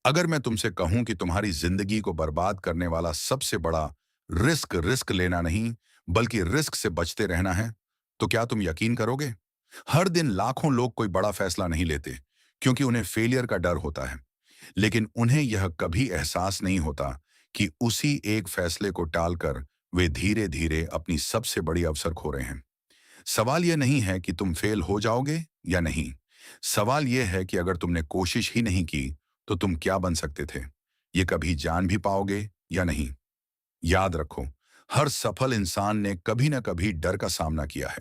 अगर मैं तुमसे कहूं कि तुम्हारी जिंदगी को बर्बाद करने वाला सबसे बड़ा रिस्क रिस्क लेना नहीं, बल्कि रिस्क से बचते रहना है, तो क्या तुम यकीन करोगे? हर दिन लाखों लोग कोई बड़ा फैसला नहीं लेते, क्योंकि उन्हें फेलियर का डर होता है। लेकिन उन्हें यह कभी एहसास नहीं होता कि उसी एक फैसले को टालकर वे धीरे धीरे अपनी सबसे बड़ी अवसर खो रहे हैं। सवाल यह नहीं है कि तुम फेल हो जाओगे या नहीं। सवाल यह है कि अगर तुमने कोशिश ही नहीं की, तो तुम क्या बन सकते थे? ये कभी जान भी पाओगे या नहीं? याद रखो, हर सफल इंसान ने कभी ना कभी डर का सामना किया है।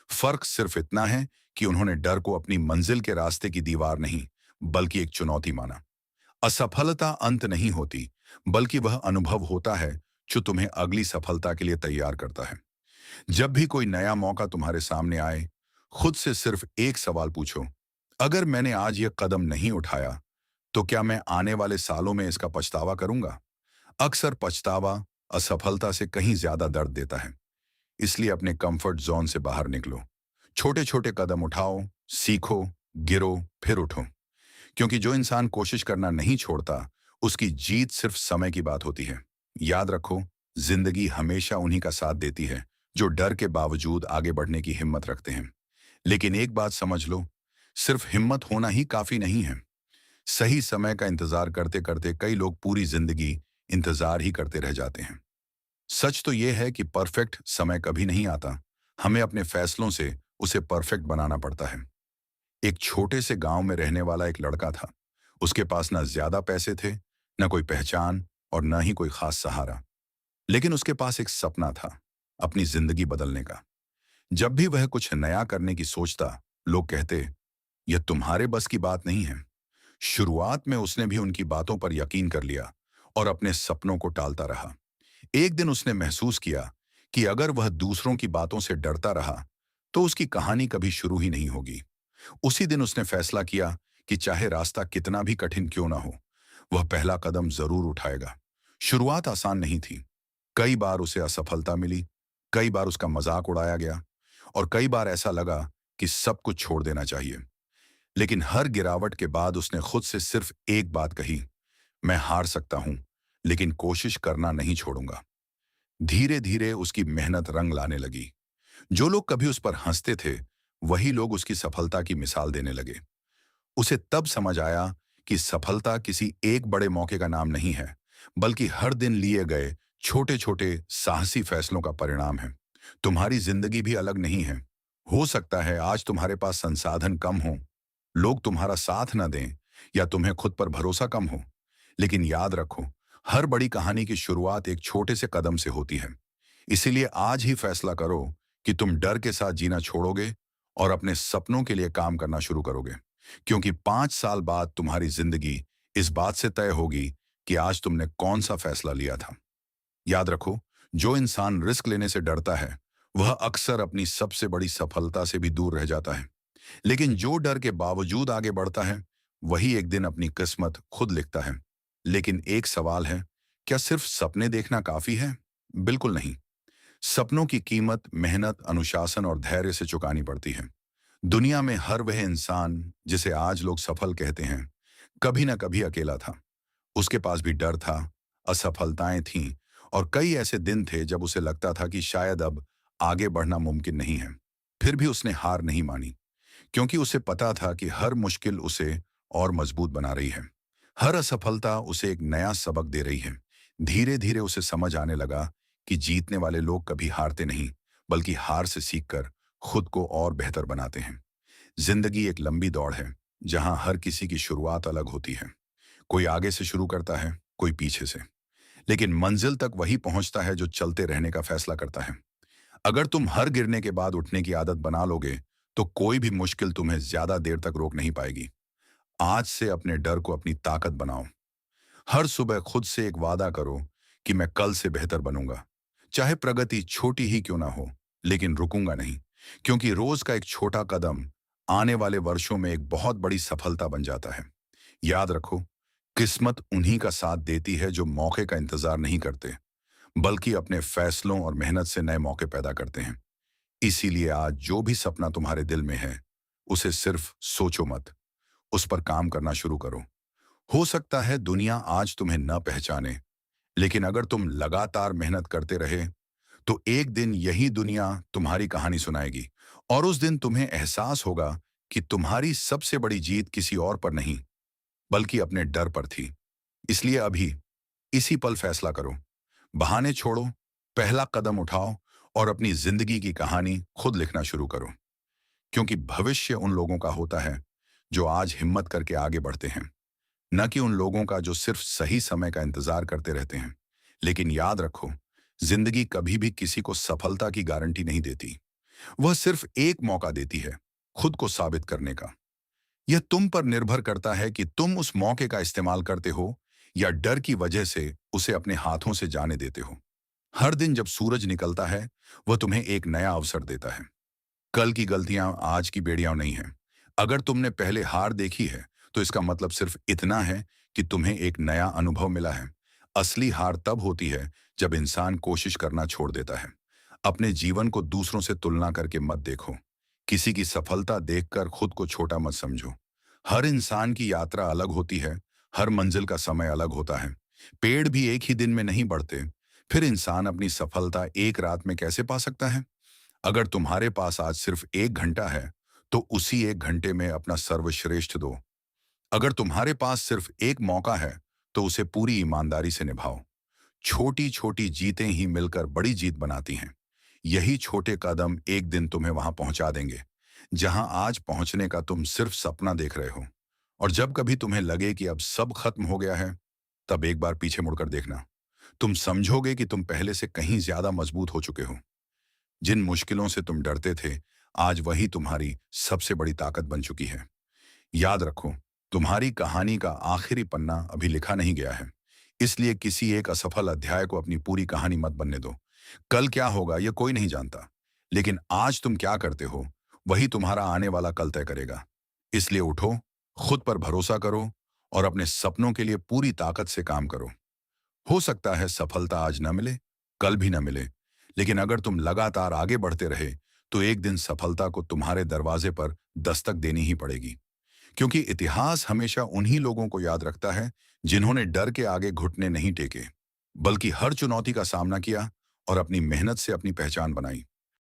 फर्क सिर्फ इतना है कि उन्होंने डर को अपनी मंजिल के रास्ते की दीवार नहीं, बल्कि एक चुनौती माना। असफलता अंत नहीं होती, बल्कि वह अनुभव होता है जो तुम्हें अगली सफलता के लिए तैयार करता है। जब भी कोई नया मौका तुम्हारे सामने आए, खुद से सिर्फ एक सवाल पूछो: अगर मैंने आज यह कदम नहीं उठाया, तो क्या मैं आने वाले सालों में इसका पछतावा करूंगा? अक्सर पछतावा असफलता से कहीं ज्यादा दर्द देता है। इसलिए अपने कंफर्ट जोन से बाहर निकलो। छोटे छोटे कदम उठाओ, सीखो, गिरो, फिर उठो। क्योंकि जो इंसान कोशिश करना नहीं छोड़ता, उसकी जीत सिर्फ समय की बात होती है। याद रखो, जिंदगी हमेशा उन्हीं का साथ देती है जो डर के बावजूद आगे बढ़ने की हिम्मत रखते हैं। लेकिन एक बात समझ लो, सिर्फ हिम्मत होना ही काफी नहीं है। सही समय का इंतजार करते करते कई लोग पूरी जिंदगी इंतजार ही करते रह जाते हैं। सच तो यह है कि परफेक्ट समय कभी नहीं आता। हमें अपने फैसलों से उसे परफेक्ट बनाना पड़ता है। एक छोटे से गांव में रहने वाला एक लड़का था। उसके पास ना ज्यादा पैसे थे, न कोई पहचान और न ही कोई खास सहारा। लेकिन उसके पास एक सपना था, अपनी जिंदगी बदलने का। जब भी वह कुछ नया करने की सोचता, लोग कहते, यह तुम्हारे बस की बात नहीं है। शुरुआत में उसने भी उनकी बातों पर यकीन कर लिया और अपने सपनों को टालता रहा। एक दिन उसने महसूस किया कि अगर वह दूसरों की बातों से डरता रहा, तो उसकी कहानी कभी शुरू ही नहीं होगी। उसी दिन उसने फैसला किया कि चाहे रास्ता कितना भी कठिन क्यों ना हो, वह पहला कदम जरूर उठाएगा। शुरुआत आसान नहीं थी। कई बार उसे असफलता मिली, कई बार उसका मजाक उड़ाया गया, और कई बार ऐसा लगा कि सब कुछ छोड़ देना चाहिए। लेकिन हर गिरावट के बाद उसने खुद से सिर्फ एक बात कही: मैं हार सकता हूं, लेकिन कोशिश करना नहीं छोड़ूंगा। धीरे धीरे उसकी मेहनत रंग लाने लगी। जो लोग कभी उस पर हंसते थे, वही लोग उसकी सफलता की मिसाल देने लगे। उसे तब समझ आया कि सफलता किसी एक बड़े मौके का नाम नहीं है, बल्कि हर दिन लिए गए छोटे छोटे साहसी फैसलों का परिणाम है। तुम्हारी जिंदगी भी अलग नहीं है। हो सकता है आज तुम्हारे पास संसाधन कम हो, लोग तुम्हारा साथ न दें, या तुम्हें खुद पर भरोसा कम हो। लेकिन याद रखो, हर बड़ी कहानी की शुरुआत एक छोटे से कदम से होती है। इसीलिए आज ही फैसला करो कि तुम डर के साथ जीना छोड़ोगे और अपने सपनों के लिए काम करना शुरू करोगे। क्योंकि 5 साल बाद तुम्हारी जिंदगी इस बात से तय होगी कि आज तुमने कौन सा फैसला लिया था। याद रखो, जो इंसान रिस्क लेने से डरता है, वह अक्सर अपनी सबसे बड़ी सफलता से भी दूर रह जाता है। लेकिन जो डर के बावजूद आगे बढ़ता है, वही एक दिन अपनी किस्मत खुद लिखता है। लेकिन एक सवाल है, क्या सिर्फ सपने देखना काफी है? बिल्कुल नहीं। सपनों की कीमत मेहनत, अनुशासन और धैर्य से चुकानी पड़ती है। दुनिया में हर वह इंसान जिसे आज लोग सफल कहते हैं, कभी ना कभी अकेला था। उसके पास भी डर था, असफलताएं थीं, और कई ऐसे दिन थे जब उसे लगता था कि शायद अब आगे बढ़ना मुमकिन नहीं है। फिर भी उसने हार नहीं मानी, क्योंकि उसे पता था कि हर मुश्किल उसे और मजबूत बना रही है। हर असफलता उसे एक नया सबक दे रही है। धीरे धीरे उसे समझ आने लगा कि जीतने वाले लोग कभी हारते नहीं, बल्कि हार से सीखकर खुद को और बेहतर बनाते हैं। जिंदगी एक लंबी दौड़ है, जहां हर किसी की शुरुआत अलग होती है। कोई आगे से शुरू करता है, कोई पीछे से। लेकिन मंजिल तक वही पहुंचता है जो चलते रहने का फैसला करता है। अगर तुम हर गिरने के बाद उठने की आदत बना लोगे, तो कोई भी मुश्किल तुम्हें ज्यादा देर तक रोक नहीं पाएगी। आज से अपने डर को अपनी ताकत बनाओ। हर सुबह खुद से एक वादा करो कि मैं कल से बेहतर बनूंगा। चाहे प्रगति छोटी ही क्यों ना हो, लेकिन रुकूंगा नहीं। क्योंकि रोज का एक छोटा कदम आने वाले वर्षों में एक बहुत बड़ी सफलता बन जाता है। याद रखो, किस्मत उन्हीं का साथ देती है जो मौके का इंतजार नहीं करते, बल्कि अपने फैसलों और मेहनत से नए मौके पैदा करते हैं। इसीलिए आज जो भी सपना तुम्हारे दिल में है, उसे सिर्फ सोचो मत, उस पर काम करना शुरू करो। हो सकता है दुनिया आज तुम्हें न पहचाने, लेकिन अगर तुम लगातार मेहनत करते रहे, तो एक दिन यही दुनिया तुम्हारी कहानी सुनाएगी। और उस दिन तुम्हें एहसास होगा कि तुम्हारी सबसे बड़ी जीत किसी और पर नहीं, बल्कि अपने डर पर थी। इसलिए अभी, इसी पल फैसला करो। बहाने छोड़ो, पहला कदम उठाओ और अपनी जिंदगी की कहानी खुद लिखना शुरू करो। क्योंकि भविष्य उन लोगों का होता है जो आज हिम्मत करके आगे बढ़ते हैं, न कि उन लोगों का जो सिर्फ सही समय का इंतजार करते रहते हैं। लेकिन याद रखो, जिंदगी कभी भी किसी को सफलता की गारंटी नहीं देती। वह सिर्फ एक मौका देती है खुद को साबित करने का। यह तुम पर निर्भर करता है कि तुम उस मौके का इस्तेमाल करते हो या डर की वजह से उसे अपने हाथों से जाने देते हो। हर दिन जब सूरज निकलता है, वह तुम्हें एक नया अवसर देता है। कल की गलतियां आज की बेड़ियां नहीं हैं। अगर तुमने पहले हार देखी है, तो इसका मतलब सिर्फ इतना है कि तुम्हें एक नया अनुभव मिला है। असली हार तब होती है जब इंसान कोशिश करना छोड़ देता है। अपने जीवन को दूसरों से तुलना करके मत देखो। किसी की सफलता देखकर खुद को छोटा मत समझो। हर इंसान की यात्रा अलग होती है, हर मंजिल का समय अलग होता है। पेड़ भी एक ही दिन में नहीं बढ़ते। फिर इंसान अपनी सफलता एक रात में कैसे पा सकता है? अगर तुम्हारे पास आज सिर्फ 1 घंटा है, तो उसी 1 घंटे में अपना सर्वश्रेष्ठ दो। अगर तुम्हारे पास सिर्फ एक मौका है, तो उसे पूरी ईमानदारी से निभाओ। छोटी छोटी जीतें ही मिलकर बड़ी जीत बनाती हैं। यही छोटे कदम एक दिन तुम्हें वहां पहुंचा देंगे, जहां आज पहुंचने का तुम सिर्फ सपना देख रहे हो। और जब कभी तुम्हें लगे कि अब सब खत्म हो गया है, तब एक बार पीछे मुड़कर देखना। तुम समझोगे कि तुम पहले से कहीं ज्यादा मजबूत हो चुके हो। जिन मुश्किलों से तुम डरते थे, आज वही तुम्हारी सबसे बड़ी ताकत बन चुकी है। याद रखो, तुम्हारी कहानी का आखिरी पन्ना अभी लिखा नहीं गया है। इसलिए किसी एक असफल अध्याय को अपनी पूरी कहानी मत बनने दो। कल क्या होगा यह कोई नहीं जानता, लेकिन आज तुम क्या करते हो, वही तुम्हारा आने वाला कल तय करेगा। इसलिए उठो, खुद पर भरोसा करो और अपने सपनों के लिए पूरी ताकत से काम करो। हो सकता है सफलता आज न मिले, कल भी न मिले, लेकिन अगर तुम लगातार आगे बढ़ते रहे, तो एक दिन सफलता को तुम्हारे दरवाजे पर दस्तक देनी ही पड़ेगी। क्योंकि इतिहास हमेशा उन्हीं लोगों को याद रखता है जिन्होंने डर के आगे घुटने नहीं टेके, बल्कि हर चुनौती का सामना किया और अपनी मेहनत से अपनी पहचान बनाई।